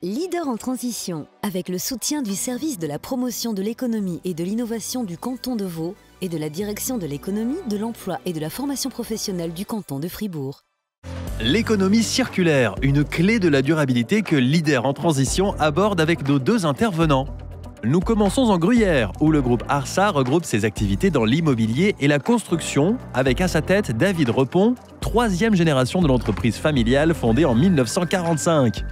Leader en transition, avec le soutien du service de la promotion de l'économie et de l'innovation du canton de Vaud et de la direction de l'économie, de l'emploi et de la formation professionnelle du canton de Fribourg. L'économie circulaire, une clé de la durabilité que Leader en transition aborde avec nos deux intervenants. Nous commençons en Gruyère, où le groupe Arsa regroupe ses activités dans l'immobilier et la construction, avec à sa tête David Repon, troisième génération de l'entreprise familiale fondée en 1945.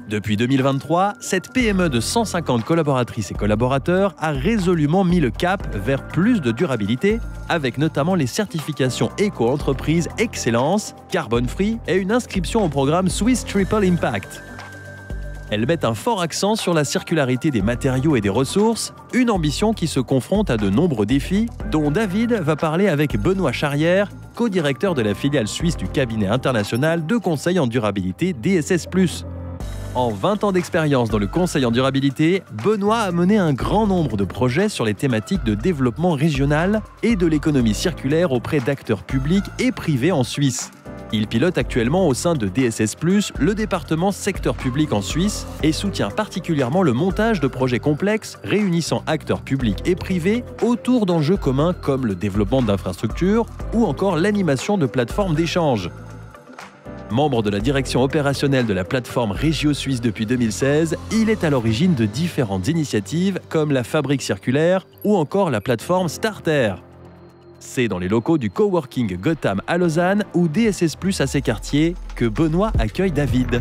Depuis 2023, cette PME de 150 collaboratrices et collaborateurs a résolument mis le cap vers plus de durabilité, avec notamment les certifications éco-entreprise Excellence, Carbon Free et une inscription au programme Swiss Triple Impact. Elles mettent un fort accent sur la circularité des matériaux et des ressources, une ambition qui se confronte à de nombreux défis, dont David va parler avec Benoît Charrière, co-directeur de la filiale suisse du cabinet international de conseil en durabilité DSS+. En 20 ans d'expérience dans le conseil en durabilité, Benoît a mené un grand nombre de projets sur les thématiques de développement régional et de l'économie circulaire auprès d'acteurs publics et privés en Suisse. Il pilote actuellement au sein de DSS+, le département secteur public en Suisse et soutient particulièrement le montage de projets complexes réunissant acteurs publics et privés autour d'enjeux communs comme le développement d'infrastructures ou encore l'animation de plateformes d'échange. Membre de la direction opérationnelle de la plateforme Régio Suisse depuis 2016, il est à l'origine de différentes initiatives comme la Fabrique circulaire ou encore la plateforme Starter. C'est dans les locaux du coworking Gotham à Lausanne ou DSS+ à ses quartiers que Benoît accueille David.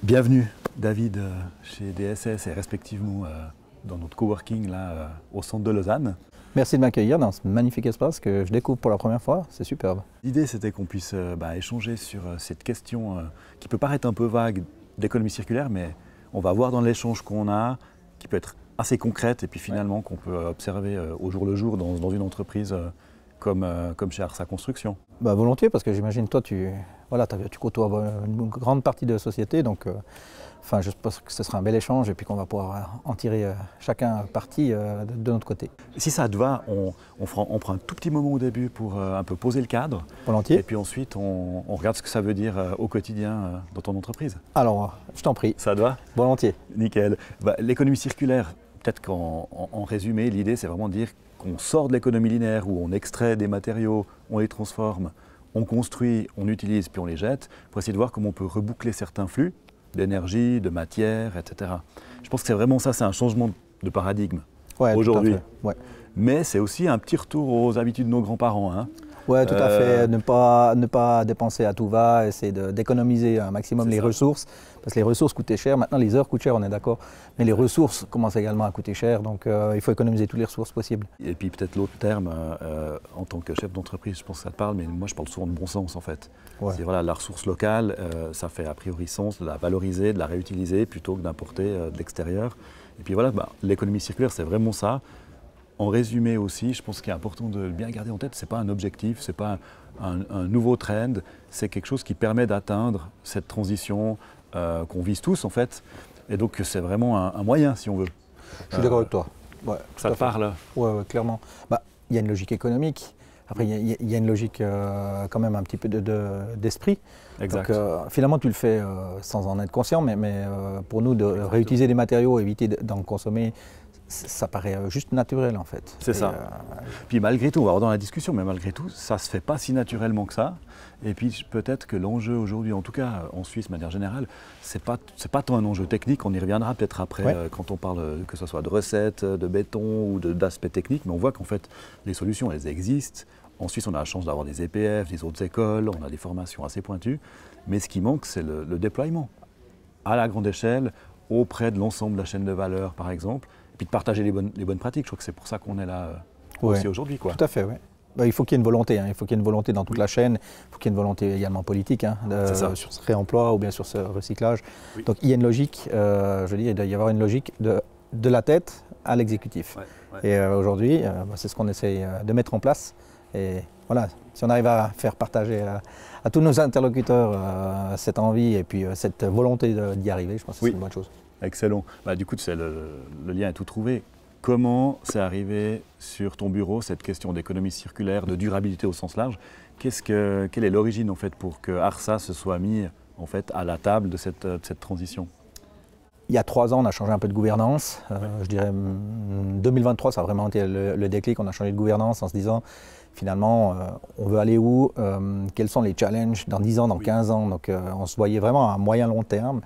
Bienvenue David chez DSS et respectivement dans notre coworking là au centre de Lausanne. Merci de m'accueillir dans ce magnifique espace que je découvre pour la première fois, c'est superbe. L'idée c'était qu'on puisse échanger sur cette question qui peut paraître un peu vague d'économie circulaire, mais on va voir dans l'échange qu'on a, qui peut être assez concrète et puis finalement qu'on peut observer au jour le jour dans une entreprise comme chez Arsa Construction. Volontiers, parce que j'imagine toi tu côtoies une grande partie de la société, donc je pense que ce sera un bel échange et puis qu'on va pouvoir en tirer chacun parti de notre côté. Si ça te va, on prend un tout petit moment au début pour un peu poser le cadre. Volontiers. Et puis ensuite on regarde ce que ça veut dire au quotidien dans ton entreprise. Alors, je t'en prie. Ça te va? Volontiers. Nickel. L'économie circulaire, peut-être qu'en résumé, l'idée c'est vraiment de dire qu'on sort de l'économie linéaire où on extrait des matériaux, on les transforme, on construit, on utilise puis on les jette, pour essayer de voir comment on peut reboucler certains flux d'énergie, de matière, etc. Je pense que c'est vraiment ça, c'est un changement de paradigme aujourd'hui. Ouais. Mais c'est aussi un petit retour aux habitudes de nos grands-parents. Hein. Oui, tout à fait. Ne pas dépenser à tout va, essayer d'économiser un maximum les ressources, parce que les ressources coûtent cher. Maintenant, les heures coûtent cher, on est d'accord, mais les ressources commencent également à coûter cher, donc il faut économiser toutes les ressources possibles. Et puis peut-être l'autre terme, en tant que chef d'entreprise, je pense que ça te parle, mais moi je parle souvent de bon sens en fait. Ouais. C'est la ressource locale, ça fait a priori sens de la valoriser, de la réutiliser, plutôt que d'importer de l'extérieur. Et puis l'économie circulaire, c'est vraiment ça. En résumé aussi, je pense qu'il est important de bien garder en tête, ce n'est pas un objectif, ce n'est pas un nouveau trend, c'est quelque chose qui permet d'atteindre cette transition qu'on vise tous en fait. Et donc c'est vraiment un moyen si on veut. Je suis d'accord avec toi. Ouais, ça te parle? Oui, clairement. Il y a une logique économique, après il y a une logique quand même un petit peu d'esprit. Exact. Donc finalement tu le fais sans en être conscient, mais pour nous de réutiliser des matériaux, éviter d'en consommer, ça paraît juste naturel en fait. C'est ça. Puis malgré tout, on va avoir dans la discussion, mais malgré tout, ça ne se fait pas si naturellement que ça. Et puis peut-être que l'enjeu aujourd'hui, en tout cas en Suisse de manière générale, c'est pas tant un enjeu technique, on y reviendra peut-être après quand on parle que ce soit de recettes, de béton ou d'aspects techniques, mais on voit qu'en fait les solutions elles existent. En Suisse on a la chance d'avoir des EPF, des autres écoles, on a des formations assez pointues, mais ce qui manque c'est le déploiement à la grande échelle, auprès de l'ensemble de la chaîne de valeur par exemple. Puis de partager les bonnes pratiques. Je crois que c'est pour ça qu'on est là aussi aujourd'hui. Tout à fait, oui. Il faut qu'il y ait une volonté, il faut qu'il y ait une volonté dans toute la chaîne, il faut qu'il y ait une volonté également politique sur ce réemploi ou bien sur ce recyclage. Oui. Donc il y a une logique, il doit y avoir une logique de la tête à l'exécutif. Et aujourd'hui, c'est ce qu'on essaye de mettre en place. Et voilà, si on arrive à faire partager à tous nos interlocuteurs cette envie et puis cette volonté d'y arriver, je pense que c'est une bonne chose. Excellent. Du coup, le lien est tout trouvé. Comment c'est arrivé sur ton bureau, cette question d'économie circulaire, de durabilité au sens large? Quelle est l'origine en fait, pour que ARSA se soit mis en fait, à la table de cette transition? Il y a 3 ans, on a changé un peu de gouvernance. Je dirais 2023, ça a vraiment été le déclic. On a changé de gouvernance en se disant, finalement, on veut aller où? Quels sont les challenges dans 10 ans, dans 15 ans? Donc, on se voyait vraiment à moyen long terme.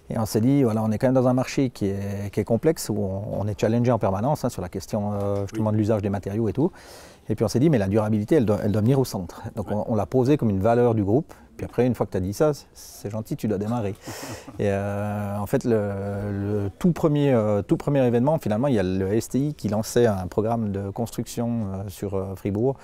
Et on s'est dit, voilà, on est quand même dans un marché qui est complexe, où on est challengé en permanence sur la question justement de l'usage des matériaux et tout. Et puis on s'est dit, mais la durabilité, elle doit venir au centre. Donc on l'a posée comme une valeur du groupe. Puis après, une fois que tu as dit ça, c'est gentil, tu dois démarrer. Et en fait, le tout premier événement, finalement, il y a le STI qui lançait un programme de construction sur Fribourg.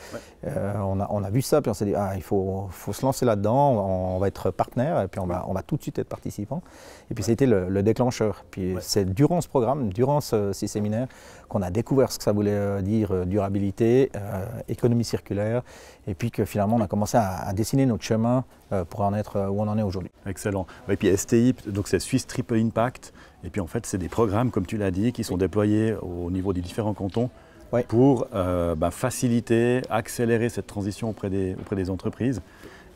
On a vu ça, puis on s'est dit, il faut se lancer là-dedans, on va être partenaire, et puis on va tout de suite être participant. Et puis c'était le déclencheur. Puis c'est durant ce programme, durant ces séminaires, qu'on a découvert ce que ça voulait dire durabilité, économie circulaire, et puis que finalement on a commencé à dessiner notre chemin pour en être où on en est aujourd'hui. Excellent. Et puis STI, donc c'est Swiss Triple Impact, et puis en fait c'est des programmes, comme tu l'as dit, qui sont déployés au niveau des différents cantons pour faciliter, accélérer cette transition auprès des entreprises.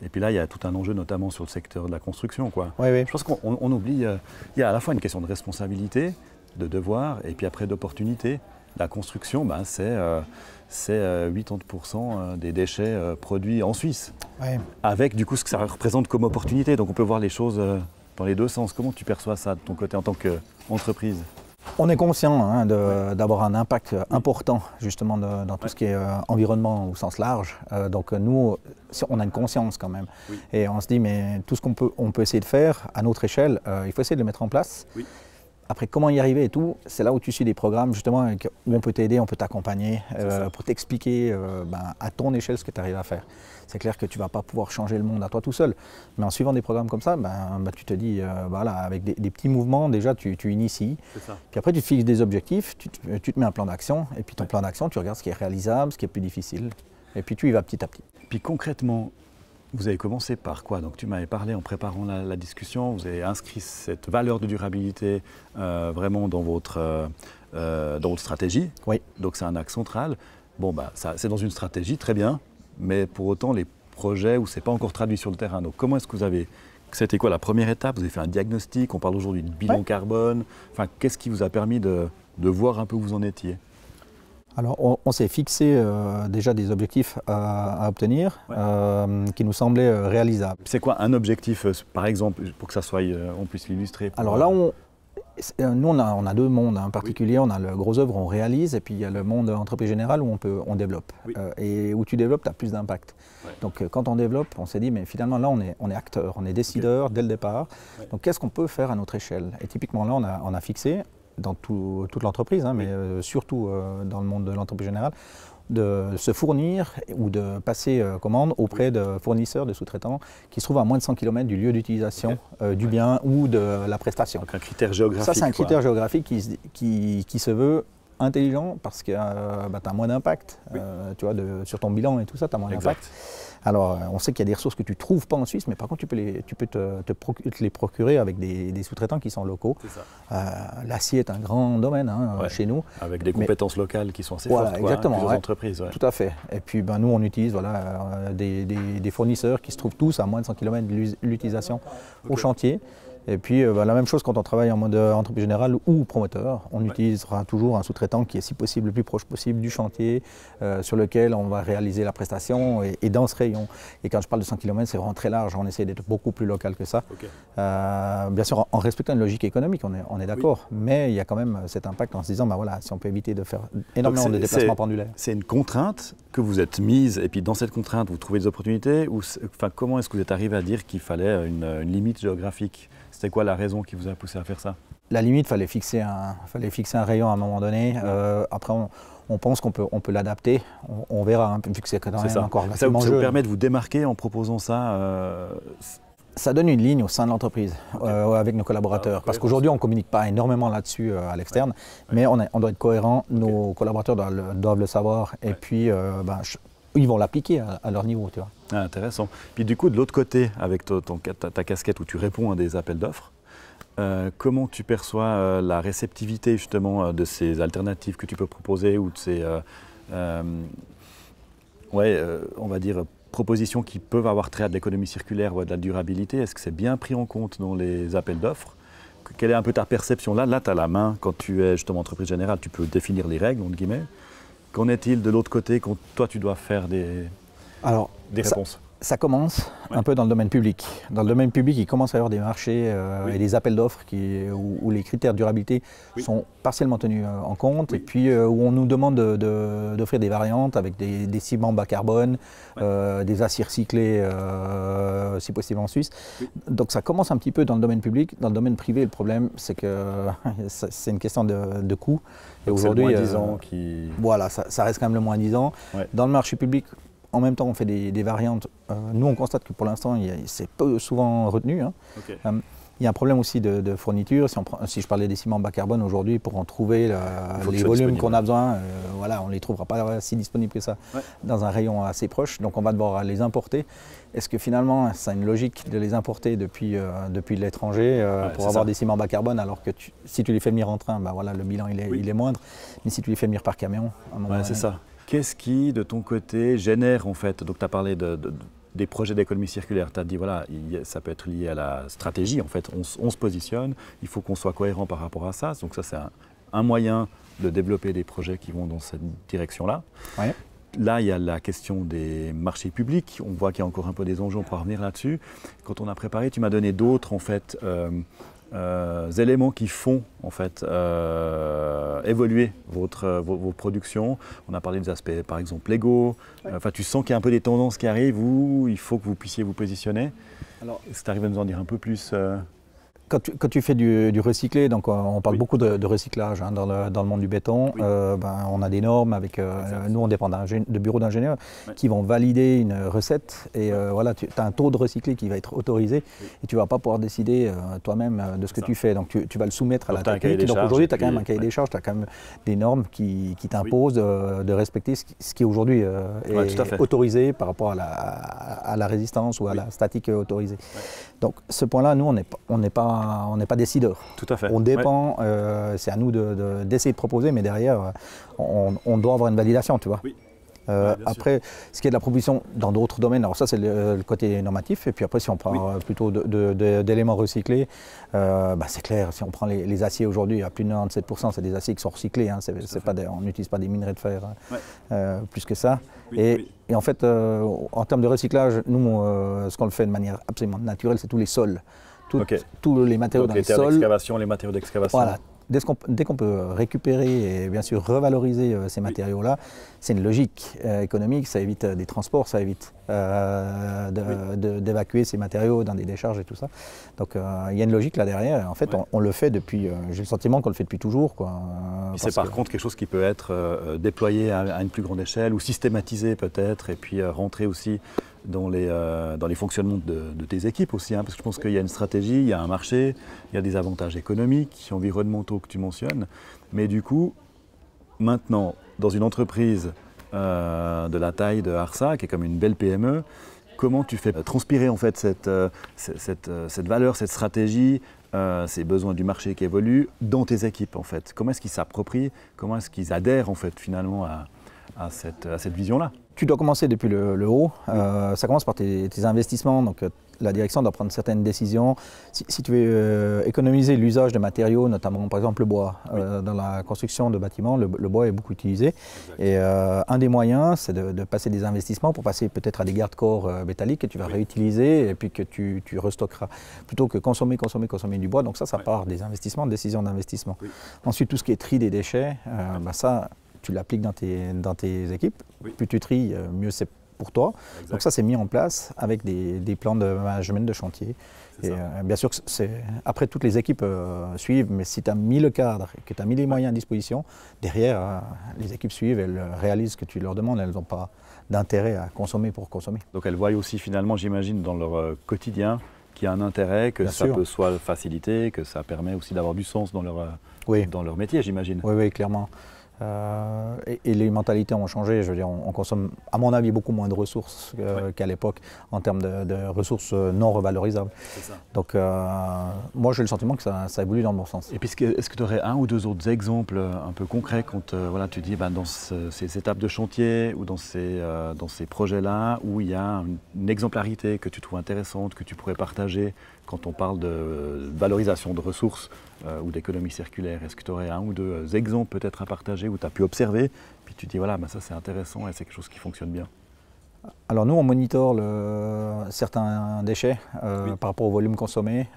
Et puis là, il y a tout un enjeu, notamment sur le secteur de la construction, quoi. Je pense qu'on oublie, il y a à la fois une question de responsabilité, de devoir, et puis après d'opportunité. La construction, c'est 80% des déchets produits en Suisse, avec du coup ce que ça représente comme opportunité. Donc on peut voir les choses dans les deux sens. Comment tu perçois ça de ton côté en tant qu'entreprise? On est conscient d'avoir un impact important justement dans tout ce qui est environnement au sens large. Donc nous, on a une conscience quand même. Et on se dit, mais tout ce qu'on peut essayer de faire à notre échelle, il faut essayer de le mettre en place. Après, comment y arriver et tout, c'est là où tu suis des programmes justement où on peut t'aider, on peut t'accompagner pour t'expliquer à ton échelle ce que tu arrives à faire. C'est clair que tu ne vas pas pouvoir changer le monde à toi tout seul, mais en suivant des programmes comme ça, tu te dis, voilà, avec des petits mouvements, déjà tu inities, puis après tu te fixes des objectifs, tu te mets un plan d'action, et puis ton plan d'action, tu regardes ce qui est réalisable, ce qui est plus difficile, et puis tu y vas petit à petit. Puis concrètement, vous avez commencé par quoi? Donc tu m'avais parlé en préparant la discussion, vous avez inscrit cette valeur de durabilité vraiment dans votre stratégie. Donc c'est un axe central. Bon, c'est dans une stratégie, très bien, mais pour autant les projets où ce n'est pas encore traduit sur le terrain. Donc comment est-ce que vous avez... C'était quoi la première étape? Vous avez fait un diagnostic, on parle aujourd'hui de bilan carbone. Enfin, qu'est-ce qui vous a permis de voir un peu où vous en étiez? Alors, on s'est fixé déjà des objectifs à obtenir qui nous semblaient réalisables. C'est quoi un objectif, par exemple, pour que ça soit, on puisse l'illustrer? Alors là, nous, on a deux mondes en particulier. On a le gros œuvre, on réalise, et puis il y a le monde entreprise générale où on développe. Et où tu développes, tu as plus d'impact. Donc quand on développe, on s'est dit, mais finalement là, on est acteur, on est décideur dès le départ. Donc qu'est-ce qu'on peut faire à notre échelle? Et typiquement là, on a fixé, dans toute l'entreprise, mais surtout dans le monde de l'entreprise générale, de se fournir ou de passer commande auprès de fournisseurs, de sous-traitants qui se trouvent à moins de 100 km du lieu d'utilisation du bien ou de la prestation. Donc un critère géographique. Ça, c'est un critère géographique qui se veut intelligent parce que tu as moins d'impact sur ton bilan et tout ça, tu as moins d'impact. Alors, on sait qu'il y a des ressources que tu ne trouves pas en Suisse, mais par contre, tu peux te les procurer avec des sous-traitants qui sont locaux. L'acier est un grand domaine chez nous. Avec des compétences locales qui sont assez fortes, exactement, plusieurs entreprises. Tout à fait. Et puis, nous, on utilise des fournisseurs qui se trouvent tous à moins de 100 km de l'utilisation au chantier. Et puis la même chose quand on travaille en mode entreprise générale ou promoteur, on utilisera toujours un sous-traitant qui est si possible le plus proche possible du chantier sur lequel on va réaliser la prestation et dans ce rayon. Et quand je parle de 100 km, c'est vraiment très large, on essaie d'être beaucoup plus local que ça. Bien sûr en respectant une logique économique, on est d'accord, mais il y a quand même cet impact en se disant, si on peut éviter de faire énormément de déplacements pendulaires. C'est une contrainte que vous êtes mise, et puis dans cette contrainte, vous trouvez des opportunités, ou comment est-ce que vous êtes arrivé à dire qu'il fallait une limite géographique? C'était quoi la raison qui vous a poussé à faire ça? La limite, il fallait fixer un rayon à un moment donné. Après, on pense qu'on peut l'adapter. On verra, vu que c'est quand même encore ça vous permet de vous démarquer en proposant ça Ça donne une ligne au sein de l'entreprise avec nos collaborateurs. Parce qu'aujourd'hui, on ne communique pas énormément là-dessus à l'externe, mais on doit être cohérent. Nos collaborateurs doivent le savoir. Et puis, ils vont l'appliquer à leur niveau. Tu vois. Intéressant. Puis du coup, de l'autre côté, avec ta casquette où tu réponds à des appels d'offres, comment tu perçois la réceptivité justement de ces alternatives que tu peux proposer ou de ces, on va dire, propositions qui peuvent avoir trait à de l'économie circulaire ou à de la durabilité? Est-ce que c'est bien pris en compte dans les appels d'offres? Quelle est un peu ta perception? Là, tu as la main, quand tu es justement entreprise générale, tu peux définir les règles, entre guillemets. Qu'en est-il de l'autre côté quand toi tu dois faire des réponses? Ça commence un peu dans le domaine public. Dans le domaine public, il commence à y avoir des marchés et des appels d'offres où les critères de durabilité sont partiellement tenus en compte et puis où on nous demande d'offrir des variantes avec des ciments bas carbone, des aciers recyclés, si possible en Suisse. Donc ça commence un petit peu dans le domaine public. Dans le domaine privé, le problème, c'est que c'est une question de coût. Et aujourd'hui, le moins 10 ans qui... Voilà, ça reste quand même le moins 10 ans. Ouais. Dans le marché public, en même temps, on fait des variantes. Nous, on constate que pour l'instant, c'est peu souvent retenu. Hein. Okay. Il y a un problème aussi de fourniture. Si je parlais des ciments bas carbone aujourd'hui, pour en trouver les volumes qu'on a besoin, voilà, on ne les trouvera pas si disponibles que ça dans un rayon assez proche. Donc on va devoir les importer. Est-ce que finalement, ça a une logique de les importer depuis l'étranger pour avoir des ciments bas carbone, alors que si tu les fais venir en train, voilà, le bilan il est moindre. Mais si tu les fais venir par camion, à un moment c'est ça. Qu'est-ce qui, de ton côté, génère en fait, donc tu as parlé des projets d'économie circulaire, tu as dit voilà, ça peut être lié à la stratégie, en fait, on se positionne, il faut qu'on soit cohérent par rapport à ça, donc ça c'est un moyen de développer des projets qui vont dans cette direction-là. Ouais. Là, il y a la question des marchés publics, on voit qu'il y a encore un peu des enjeux, on pourra revenir là-dessus. Quand on a préparé, tu m'as donné d'autres en fait, éléments qui font en fait évoluer vos productions. On a parlé des aspects par exemple légaux. Enfin, tu sens qu'il y a un peu des tendances qui arrivent où il faut que vous puissiez vous positionner. Alors, est-ce que tu arrives à nous en dire un peu plus Quand tu fais du recyclé, donc on parle beaucoup de recyclage hein, dans le monde du béton, on a des normes avec, nous on dépend de bureaux d'ingénieurs qui vont valider une recette et voilà, tu as un taux de recyclé qui va être autorisé et tu ne vas pas pouvoir décider toi-même de ce que tu fais. Donc tu vas le soumettre à la technique. Donc aujourd'hui tu as quand même un cahier des charges, tu as quand même des normes qui t'imposent de respecter ce qui aujourd'hui est autorisé par rapport à la résistance ou à la statique autorisée. Donc ce point-là, nous on n'est pas décideur. Tout à fait. On dépend, c'est à nous d'essayer de proposer, mais derrière, on doit avoir une validation, tu vois. Oui. Après, ce qui est de la proposition dans d'autres domaines, alors ça c'est le côté normatif, et puis après si on prend plutôt d'éléments recyclés, c'est clair, si on prend les aciers aujourd'hui, à plus de 97%, c'est des aciers qui sont recyclés, hein, on n'utilise pas des minerais de fer plus que ça. Et en fait, en termes de recyclage, nous, ce qu'on le fait de manière absolument naturelle, c'est tous les sols. Tous les matériaux dans les sols. Les matériaux d'excavation. Voilà. Dès qu'on peut récupérer et bien sûr revaloriser ces matériaux-là, c'est une logique économique, ça évite des transports, ça évite d'évacuer ces matériaux dans des décharges et tout ça. Donc il y a une logique là derrière. En fait, on le fait depuis, j'ai le sentiment qu'on le fait depuis toujours. C'est par contre quelque chose qui peut être déployé à une plus grande échelle ou systématisé peut-être et puis rentrer aussi dans les fonctionnements de tes équipes aussi, hein, parce que je pense qu'il y a une stratégie, il y a un marché, il y a des avantages économiques, environnementaux que tu mentionnes, mais du coup, maintenant, dans une entreprise de la taille de Arsa, qui est comme une belle PME, comment tu fais transpirer en fait cette valeur, cette stratégie, ces besoins du marché qui évoluent dans tes équipes en fait? Comment est-ce qu'ils s'approprient, comment est-ce qu'ils adhèrent en fait finalement à cette vision-là? Tu dois commencer depuis le haut, ça commence par tes investissements, donc la direction doit prendre certaines décisions. Si tu veux économiser l'usage de matériaux, notamment par exemple le bois, dans la construction de bâtiments, le bois est beaucoup utilisé. Exact. Et un des moyens, c'est de passer des investissements pour passer peut-être à des garde-corps métalliques que tu vas réutiliser et puis que tu restockeras. Plutôt que consommer du bois, donc ça part des investissements, décisions d'investissement. Ensuite, tout ce qui est tri des déchets, ça, tu l'appliques dans tes équipes. Plus tu tries, mieux c'est pour toi. Exact. Donc ça, c'est mis en place avec des plans de management de chantier. Et bien sûr, après, toutes les équipes suivent, mais si tu as mis le cadre et que tu as mis les moyens à disposition, derrière, les équipes suivent, elles réalisent ce que tu leur demandes, elles n'ont pas d'intérêt à consommer pour consommer. Donc elles voient aussi finalement, j'imagine, dans leur quotidien, qu'il y a un intérêt, que ça peut soit faciliter, que ça permet aussi d'avoir du sens dans leur métier, j'imagine. Oui, clairement. Et les mentalités ont changé. Je veux dire, on consomme, à mon avis, beaucoup moins de ressources qu'à l'époque en termes de ressources non revalorisables. Donc, moi, j'ai le sentiment que ça évolue dans le bon sens. Et puis, est-ce que tu aurais un ou deux autres exemples un peu concrets quand voilà, tu dis dans ces étapes de chantier ou dans ces projets-là où il y a une exemplarité que tu trouves intéressante, que tu pourrais partager quand on parle de valorisation de ressources ou d'économie circulaire? Est-ce que tu aurais un ou deux exemples peut-être à partager où tu as pu observer, puis tu dis voilà, ça c'est intéressant et c'est quelque chose qui fonctionne bien? Alors nous, on monitore certains déchets par rapport au volume consommé.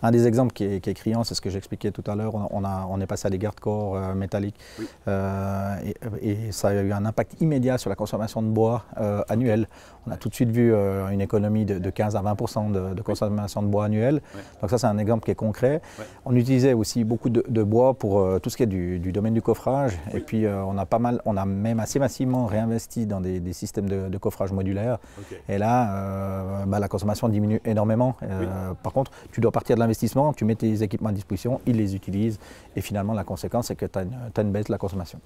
Un des exemples qui est criant, c'est ce que j'expliquais tout à l'heure, on est passé à des garde-corps métalliques et ça a eu un impact immédiat sur la consommation de bois annuelle. On a tout de suite vu une économie de 15 à 20% de consommation de bois annuelle. Donc ça, c'est un exemple qui est concret. On utilisait aussi beaucoup de bois pour tout ce qui est du domaine du coffrage. Et puis on a même assez massivement réinvesti dans des systèmes de coffrage modulaire. Et là, la consommation diminue énormément. Par contre, tu dois partir de l'investissement, tu mets tes équipements à disposition, ils les utilisent. Et finalement, la conséquence, c'est que tu as une baisse de la consommation.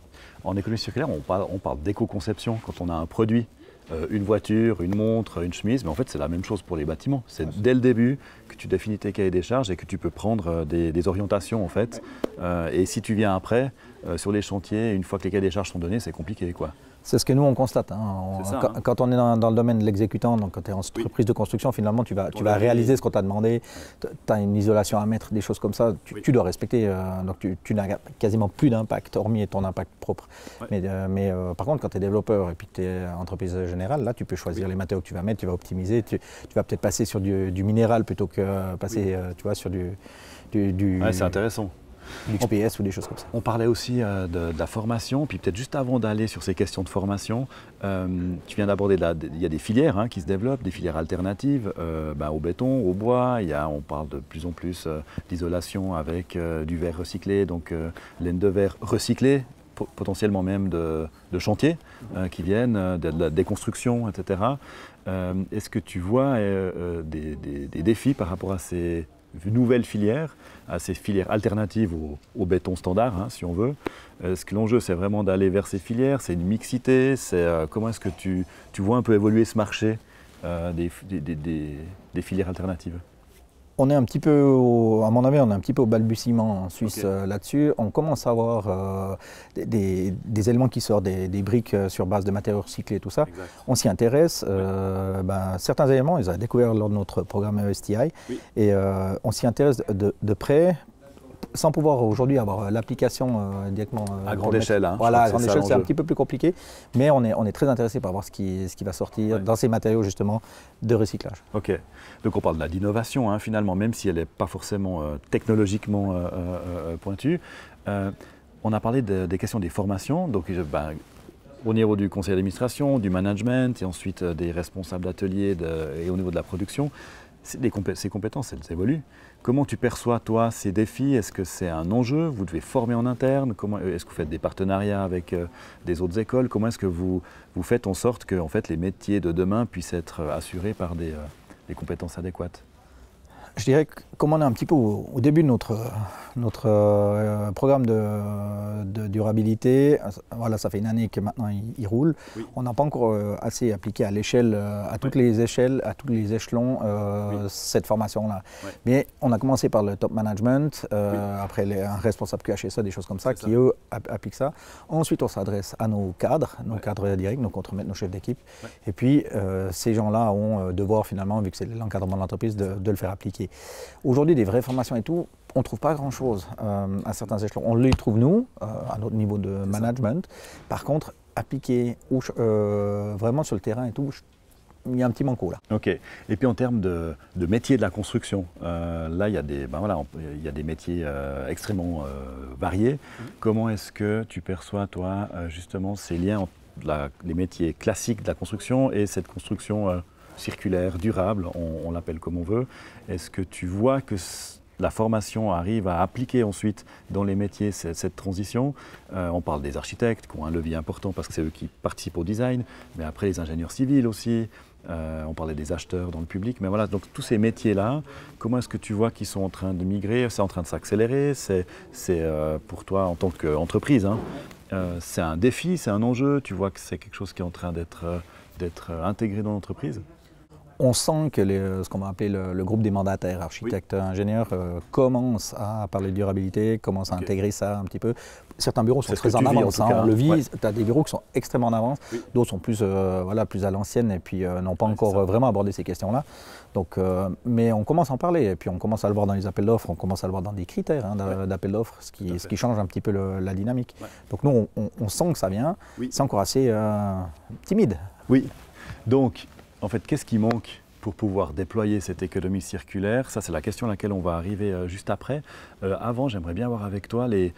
En économie circulaire, on parle d'éco-conception quand on a un produit. Une voiture, une montre, une chemise, mais en fait c'est la même chose pour les bâtiments. C'est dès le début que tu définis tes cahiers des charges et que tu peux prendre des orientations en fait. Et si tu viens après, sur les chantiers, une fois que les cahiers des charges sont donnés, c'est compliqué quoi. C'est ce que nous on constate. Quand on est dans le domaine de l'exécutant, donc quand tu es en entreprise de construction, finalement tu vas réaliser ce qu'on t'a demandé, tu as une isolation à mettre, des choses comme ça, tu dois respecter, donc tu n'as quasiment plus d'impact, hormis ton impact propre. Mais par contre, quand tu es développeur et puis que tu es entreprise générale, là tu peux choisir les matériaux que tu vas mettre, tu vas optimiser, tu vas peut-être passer sur du minéral plutôt que passer tu vois, sur du c'est intéressant. l'XPS ou des choses comme ça. On parlait aussi de la formation, puis peut-être juste avant d'aller sur ces questions de formation, tu viens d'aborder, il y a des filières qui se développent, des filières alternatives au béton, au bois, on parle de plus en plus d'isolation avec du verre recyclé, donc laine de verre recyclée, potentiellement même de chantiers qui viennent, de la déconstruction, etc. Est-ce que tu vois des défis par rapport à ces nouvelles filières, à ces filières alternatives au béton standard, si on veut? Est-ce que l'enjeu, c'est vraiment d'aller vers ces filières? C'est une mixité? Comment est-ce que tu vois un peu évoluer ce marché des filières alternatives? On est un petit peu, à mon avis, on est un petit peu au balbutiement en Suisse là-dessus. On commence à avoir des éléments qui sortent, des briques sur base de matériaux recyclés, tout ça. On s'y intéresse. Certains éléments, ils ont découvert lors de notre programme ESTI. Et on s'y intéresse de près, sans pouvoir aujourd'hui avoir l'application directement à grande échelle. Voilà, à grande échelle, c'est un petit peu plus compliqué, mais on est très intéressé par voir ce qui va sortir dans ces matériaux justement de recyclage. Ok, donc on parle d'innovation finalement, même si elle n'est pas forcément technologiquement pointue. On a parlé des questions des formations, donc au niveau du conseil d'administration, du management et ensuite des responsables d'ateliers et au niveau de la production. Ces compétences, elles évoluent. Comment tu perçois, toi, ces défis? Est-ce que c'est un enjeu? Vous devez former en interne? Est-ce que vous faites des partenariats avec des autres écoles? Comment est-ce que vous faites en sorte que en fait, les métiers de demain puissent être assurés par des compétences adéquates? Je dirais que comme on est un petit peu au début de notre programme de durabilité, voilà, ça fait une année que maintenant il roule, on n'a pas encore assez appliqué à l'échelle, à toutes les échelles, à tous les échelons, cette formation-là. Mais on a commencé par le top management, après un responsable QHSE, des choses comme ça, qui eux appliquent ça. Ensuite, on s'adresse à nos cadres directs, nos contremaîtres, nos chefs d'équipe. Et puis, ces gens-là ont devoir finalement, vu que c'est l'encadrement de l'entreprise, de le faire appliquer. Aujourd'hui, des vraies formations et tout, on ne trouve pas grand-chose à certains échelons. On les trouve, nous, à notre niveau de management. Par contre, appliquer vraiment sur le terrain et tout, il y a un petit manco là. Ok. Et puis en termes de métiers de la construction, là, il y a des métiers extrêmement variés. Comment est-ce que tu perçois, toi, justement, ces liens entre les métiers classiques de la construction et cette construction circulaire, durable, on l'appelle comme on veut? Est-ce que tu vois que la formation arrive à appliquer ensuite dans les métiers cette transition. On parle des architectes qui ont un levier important parce que c'est eux qui participent au design, mais après les ingénieurs civils aussi. On parlait des acheteurs dans le public, mais voilà, donc tous ces métiers-là, comment est-ce que tu vois qu'ils sont en train de migrer? C'est en train de s'accélérer, c'est pour toi en tant qu'entreprise, hein, c'est un défi, c'est un enjeu, tu vois que c'est quelque chose qui est en train d'être intégré dans l'entreprise? On sent que ce qu'on va appeler le groupe des mandataires, architectes, ingénieurs, commence à parler de durabilité, commence à intégrer ça un petit peu. Certains bureaux sont très en avance, on le vit, tu as des bureaux qui sont extrêmement en avance, d'autres sont plus, plus à l'ancienne et puis n'ont pas encore vraiment abordé ces questions-là. Donc, mais on commence à en parler et puis on commence à le voir dans les appels d'offres, on commence à le voir dans des critères d'appels d'offres, ce qui change un petit peu la dynamique. Donc nous, on sent que ça vient, c'est encore assez timide. Oui, donc en fait, qu'est-ce qui manque pour pouvoir déployer cette économie circulaire? Ça, c'est la question à laquelle on va arriver juste après. Avant, j'aimerais bien voir avec toi les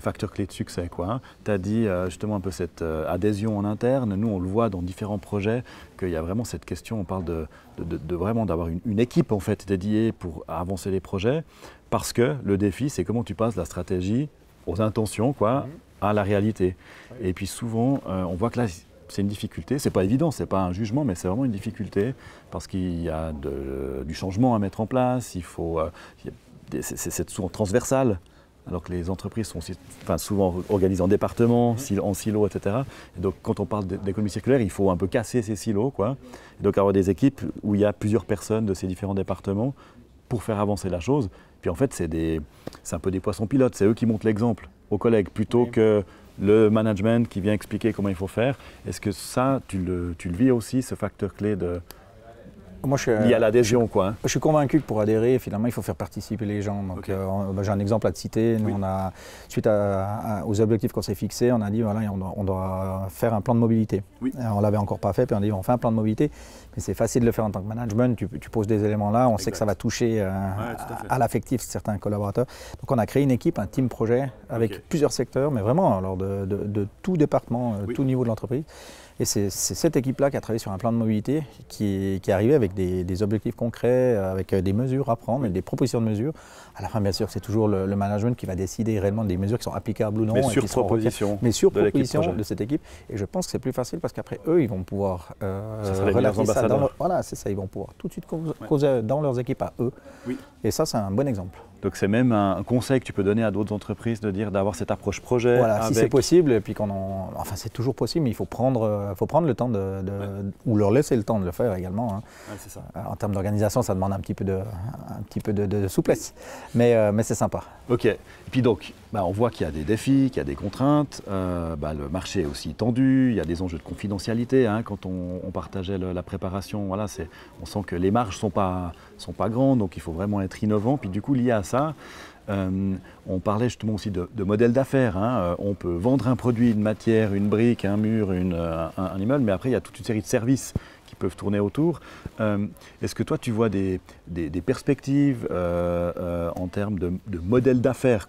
facteurs clés de succès. Tu as dit justement un peu cette adhésion en interne. Nous, on le voit dans différents projets qu'il y a vraiment cette question, on parle de vraiment d'avoir une équipe en fait dédiée pour avancer les projets. Parce que le défi, c'est comment tu passes de la stratégie aux intentions à la réalité. Et puis souvent, on voit que là, c'est une difficulté, c'est pas évident, c'est pas un jugement, mais c'est vraiment une difficulté parce qu'il y a du changement à mettre en place, c'est souvent transversal, alors que les entreprises sont souvent organisées en départements, en silos, etc. Et donc quand on parle d'économie circulaire, il faut un peu casser ces silos, Et donc avoir des équipes où il y a plusieurs personnes de ces différents départements pour faire avancer la chose. Puis en fait, c'est un peu des poissons pilotes, c'est eux qui montrent l'exemple aux collègues plutôt que le management qui vient expliquer comment il faut faire. Est-ce que ça, tu le vis aussi, ce facteur clé lié à l'adhésion, Je suis convaincu que pour adhérer, finalement, il faut faire participer les gens. Donc, j'ai un exemple à te citer. Nous, suite aux objectifs qu'on s'est fixés, on a dit voilà, on doit faire un plan de mobilité. On ne l'avait encore pas fait, puis on a dit on fait un plan de mobilité. Mais c'est facile de le faire en tant que management. Tu poses des éléments là, on sait que ça va toucher à l'affectif de certains collaborateurs. Donc, on a créé une équipe, un team projet avec plusieurs secteurs, mais vraiment alors, de tout département, tout niveau de l'entreprise. Et c'est cette équipe-là qui a travaillé sur un plan de mobilité qui est arrivé avec des objectifs concrets, avec des mesures à prendre et des propositions de mesures. À la fin, bien sûr, c'est toujours le management qui va décider réellement des mesures qui sont applicables ou non. Mais sur proposition de cette équipe. Et je pense que c'est plus facile parce qu'après, eux, ils vont pouvoir relater ça voilà, c'est ça, ils vont pouvoir tout de suite causer dans leurs équipes à eux. Et ça, c'est un bon exemple. Donc c'est même un conseil que tu peux donner à d'autres entreprises d'avoir cette approche projet. Voilà, si c'est possible, et puis enfin c'est toujours possible, mais il faut prendre le temps ou leur laisser le temps de le faire également. C'est ça. En termes d'organisation, ça demande un petit peu de souplesse, mais c'est sympa. Ok. Et puis donc, on voit qu'il y a des défis, qu'il y a des contraintes. Le marché est aussi tendu. Il y a des enjeux de confidentialité. Quand on partageait la préparation, on sent que les marges sont pas grandes, donc il faut vraiment être innovant. Puis du coup, lié à ça, on parlait justement aussi de modèle d'affaires. On peut vendre un produit, une matière, une brique, un mur, un immeuble, mais après il y a toute une série de services qui peuvent tourner autour. Est-ce que toi tu vois des perspectives en termes de modèle d'affaires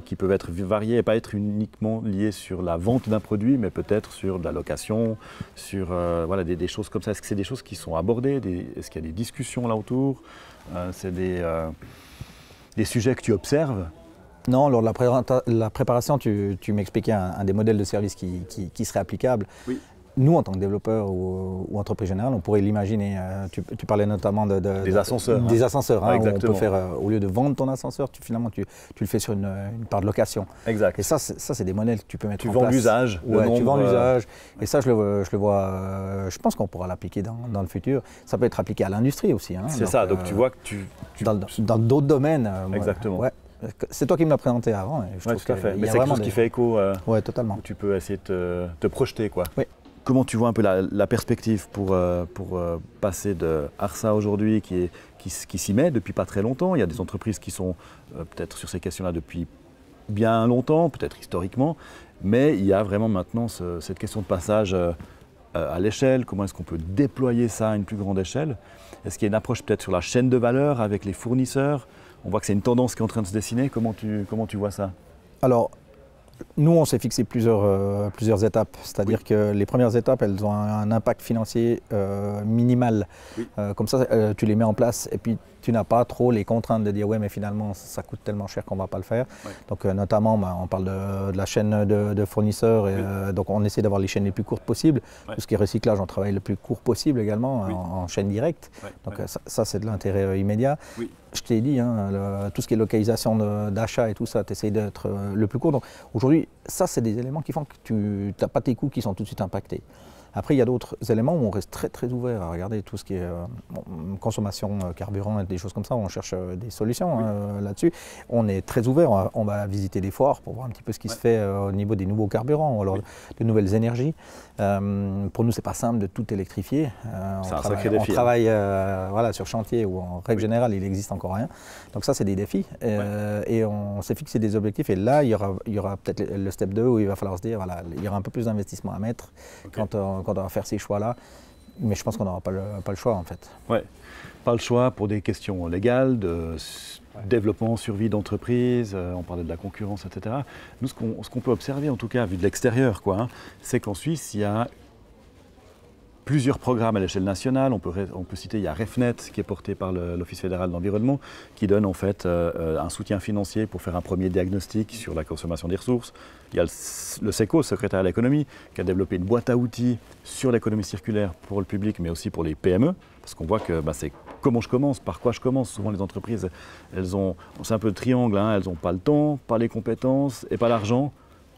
qui peuvent être variés et pas être uniquement liés sur la vente d'un produit, mais peut-être sur de la location, sur des choses comme ça? Est-ce que c'est des choses qui sont abordées? Est-ce qu'il y a des discussions là autour? C'est des sujets que tu observes? Non, lors de la préparation, tu m'expliquais un des modèles de service qui serait applicable. Nous, en tant que développeurs ou entreprise générale, on pourrait l'imaginer. Tu parlais notamment des ascenseurs. Des ascenseurs, où on peut faire, au lieu de vendre ton ascenseur, finalement tu le fais sur une part de location. Exact. Et ça, c'est des modèles que tu peux mettre en place. Tu vends l'usage. Tu vends l'usage. Et ça, je le vois, je pense qu'on pourra l'appliquer dans le futur. Ça peut être appliqué à l'industrie aussi. C'est ça, donc tu vois que dans d'autres domaines. Exactement. C'est toi qui me l'as présenté avant. Oui, tout à fait. Mais c'est quelque chose qui fait écho. Oui, totalement. Où tu peux essayer de te projeter, Oui. Comment tu vois un peu la perspective pour passer de Arsa aujourd'hui qui s'y met depuis pas très longtemps? Il y a des entreprises qui sont peut-être sur ces questions-là depuis bien longtemps, peut-être historiquement, mais il y a vraiment maintenant cette question de passage à l'échelle. Comment est-ce qu'on peut déployer ça à une plus grande échelle? Est-ce qu'il y a une approche peut-être sur la chaîne de valeur avec les fournisseurs? On voit que c'est une tendance qui est en train de se dessiner. Comment tu vois ça? Alors, Nous, on s'est fixé plusieurs étapes. C'est-à-dire que les premières étapes, elles ont un impact financier minimal. Oui. Comme ça, tu les mets en place et puis tu n'as pas trop les contraintes de dire ouais, mais finalement, ça coûte tellement cher qu'on ne va pas le faire. Oui. Donc, notamment, on parle de la chaîne de fournisseurs. Et, donc, on essaie d'avoir les chaînes les plus courtes possibles. Oui. Tout ce qui est recyclage, on travaille le plus court possible également oui. en chaîne directe. Oui. Donc, ça c'est de l'intérêt immédiat. Oui. Je t'ai dit, hein, tout ce qui est localisation d'achat et tout ça, tu essayes d'être le plus court. Donc aujourd'hui, ça, c'est des éléments qui font que tu n'as pas tes coûts qui sont tout de suite impactés. Après, il y a d'autres éléments où on reste très ouvert à regarder tout ce qui est consommation, carburant et des choses comme ça. On cherche des solutions oui. Là-dessus. On est très ouvert. On va visiter des foires pour voir un petit peu ce qui se fait au niveau des nouveaux carburants ou alors de nouvelles énergies. Pour nous, c'est pas simple de tout électrifier. C'est un sacré défi. On travaille voilà, sur chantier où en règle générale, il n'existe encore rien. Donc ça, c'est des défis. Et on s'est fixé des objectifs. Et là, il y aura peut-être le step 2 où il va falloir se dire, voilà, il y aura un peu plus d'investissement à mettre quand on va faire ces choix-là. Mais je pense qu'on n'aura pas le choix, en fait. Ouais, pas le choix pour des questions légales, de développement, survie d'entreprise, on parlait de la concurrence, etc. Nous, ce qu'on peut observer, en tout cas, vu de l'extérieur, quoi, hein, c'est qu'en Suisse, il y a plusieurs programmes à l'échelle nationale. On peut citer, il y a REFNET qui est porté par l'Office fédéral de l'environnement qui donne en fait un soutien financier pour faire un premier diagnostic sur la consommation des ressources. Il y a le SECO, le secrétariat à l'économie, qui a développé une boîte à outils sur l'économie circulaire pour le public mais aussi pour les PME. Parce qu'on voit que c'est comment je commence, par quoi je commence. Souvent les entreprises, c'est un peu le triangle, hein, elles n'ont pas le temps, pas les compétences et pas l'argent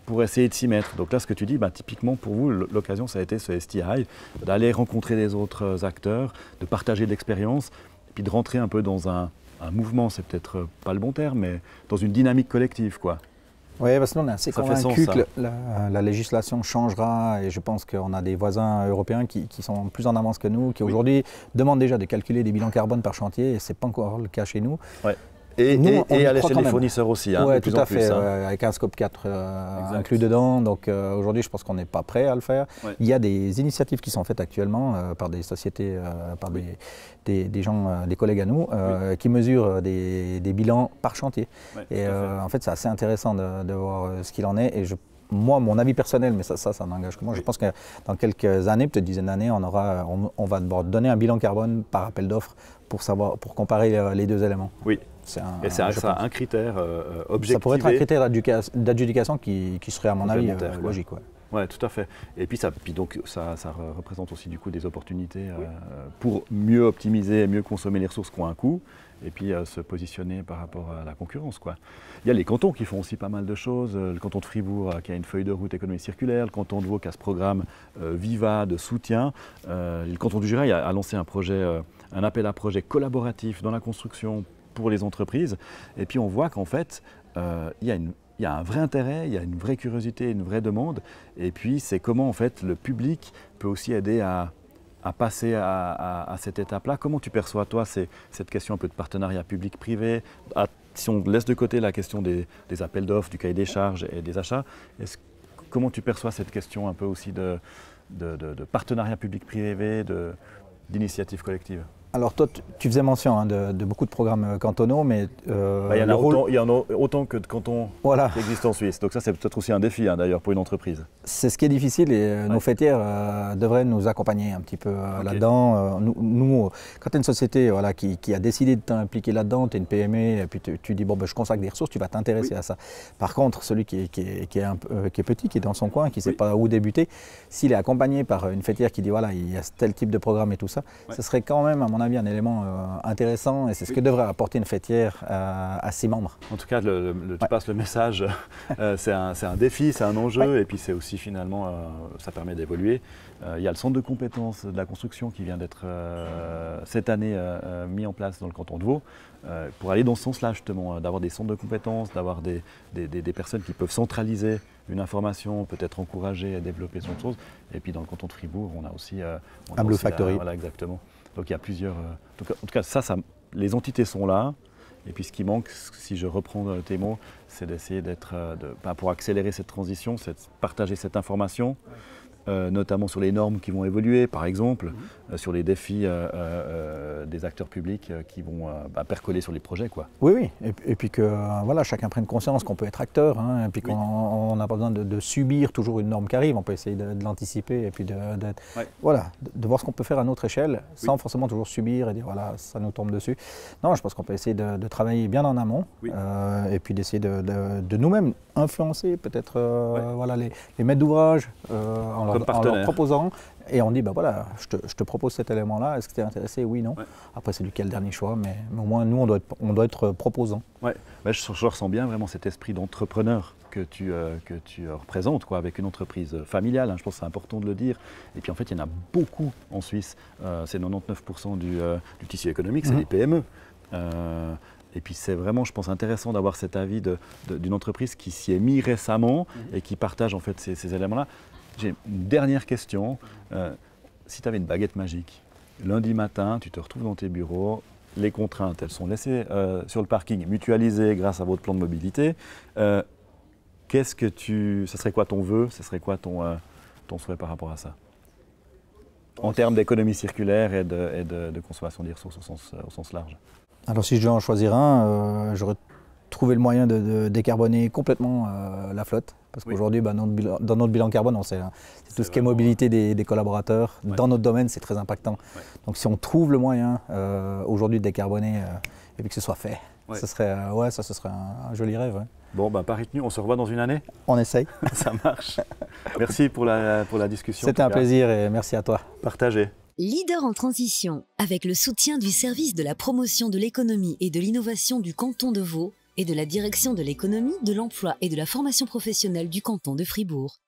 pour essayer de s'y mettre. Donc là, ce que tu dis, typiquement pour vous, l'occasion, ça a été ce STI, d'aller rencontrer des autres acteurs, de partager de l'expérience, et puis de rentrer un peu dans un mouvement, c'est peut-être pas le bon terme, mais dans une dynamique collective, quoi. Oui, parce que nous, on est assez convaincus que la législation changera et je pense qu'on a des voisins européens qui sont plus en avance que nous, qui aujourd'hui demandent déjà de calculer des bilans carbone par chantier et ce n'est pas encore le cas chez nous. Ouais. Et à l'échelle des fournisseurs aussi, hein, oui, de plus tout à en plus, fait, hein. avec un scope 4 inclus dedans. Donc aujourd'hui, je pense qu'on n'est pas prêt à le faire. Ouais. Il y a des initiatives qui sont faites actuellement par des sociétés, par des gens, des collègues à nous, qui mesurent des bilans par chantier. Ouais, et en fait, c'est assez intéressant de voir ce qu'il en est. Et moi, mon avis personnel, mais ça n'engage que moi, je pense que dans quelques années, peut-être dizaines d'années, on va devoir donner un bilan carbone par appel d'offres pour comparer les deux éléments. Oui. C'est un critère objectivé. Ça pourrait être un critère d'adjudication qui serait, à mon avis, logique. Oui, tout à fait. Et puis ça représente aussi du coup des opportunités pour mieux optimiser et mieux consommer les ressources qui ont un coût et puis se positionner par rapport à la concurrence, quoi. Il y a les cantons qui font aussi pas mal de choses. Le canton de Fribourg qui a une feuille de route économie circulaire, le canton de Vaud qui a ce programme Viva de soutien. Le canton du Jura a lancé un appel à projet collaboratif dans la construction pour les entreprises. Et puis on voit qu'en fait, il y a un vrai intérêt, il y a une vraie curiosité, une vraie demande. Et puis c'est comment en fait le public peut aussi aider à passer à cette étape-là. Comment tu perçois toi cette question un peu de partenariat public-privé, si on laisse de côté la question des appels d'offres, du cahier des charges et des achats, comment tu perçois cette question un peu aussi de partenariat public-privé, d'initiative collective? Alors toi, tu faisais mention de beaucoup de programmes cantonaux, mais... il y en a autant que de cantons qui existent en Suisse. Donc ça, c'est peut-être aussi un défi d'ailleurs pour une entreprise. C'est ce qui est difficile et nos fêtières devraient nous accompagner un petit peu là-dedans. Nous, quand tu es une société qui a décidé de t'impliquer là-dedans, tu es une PME et puis tu dis, je consacre des ressources, tu vas t'intéresser à ça. Par contre, celui qui est petit, qui est dans son coin, qui ne sait pas où débuter, s'il est accompagné par une fêtière qui dit, voilà, il y a tel type de programme et tout ça, ce serait quand même, à mon avis, un élément intéressant et c'est ce que devrait apporter une fêtière à ses membres. En tout cas, tu passes le message, c'est un défi, c'est un enjeu et puis c'est aussi finalement, ça permet d'évoluer. Il y a le centre de compétences de la construction qui vient d'être cette année mis en place dans le canton de Vaud pour aller dans ce sens-là justement, d'avoir des centres de compétences, d'avoir des personnes qui peuvent centraliser une information, peut-être encourager et développer son chose. Et puis dans le canton de Fribourg, on a aussi un Blue Factory. Voilà, exactement. Donc il y a plusieurs. En tout cas, les entités sont là. Et puis ce qui manque, si je reprends tes mots, c'est d'essayer pour accélérer cette transition, c'est de partager cette information notamment sur les normes qui vont évoluer, par exemple, sur les défis des acteurs publics qui vont percoler sur les projets, quoi. Oui, oui, et puis que voilà, chacun prenne conscience qu'on peut être acteur, hein, et puis qu'on n'a pas besoin de subir toujours une norme qui arrive, on peut essayer de l'anticiper, et puis voilà, de voir ce qu'on peut faire à notre échelle, sans forcément toujours subir et dire voilà, ça nous tombe dessus. Non, je pense qu'on peut essayer de travailler bien en amont, et puis d'essayer de nous-mêmes influencer peut-être voilà, les maîtres d'ouvrage en leur proposant, et on dit bah voilà, je te propose cet élément-là, est-ce que tu es intéressé? Oui, non. Après c'est lequel dernier choix, mais au moins nous on doit être proposant. Ouais. Bah, je ressens bien vraiment cet esprit d'entrepreneur que tu représentes, quoi, avec une entreprise familiale, hein, je pense que c'est important de le dire. Et puis en fait il y en a beaucoup en Suisse, c'est 99% du tissu économique, c'est les PME. Et puis c'est vraiment, je pense, intéressant d'avoir cet avis d'une entreprise qui s'y est mise récemment et qui partage en fait ces éléments-là. J'ai une dernière question. Si tu avais une baguette magique, lundi matin, tu te retrouves dans tes bureaux, les contraintes, elles sont laissées sur le parking, mutualisées grâce à votre plan de mobilité. Ça serait quoi ton vœu? Ce serait quoi ton souhait par rapport à ça? En termes d'économie circulaire et de consommation des ressources au sens large. Alors si je devais en choisir un, j'aurais trouvé le moyen de décarboner complètement la flotte. Parce qu'aujourd'hui, dans notre bilan carbone, c'est tout ce qui est mobilité des collaborateurs. Dans notre domaine, c'est très impactant. Donc si on trouve le moyen aujourd'hui de décarboner et puis que ce soit fait, ce serait un joli rêve. Ouais. Bon, pas retenu, on se revoit dans une année? On essaye. Ça marche. Merci pour la discussion. C'était un plaisir et merci à toi. Partagez. Leader en transition, avec le soutien du service de la promotion de l'économie et de l'innovation du canton de Vaud et de la direction de l'économie, de l'emploi et de la formation professionnelle du canton de Fribourg.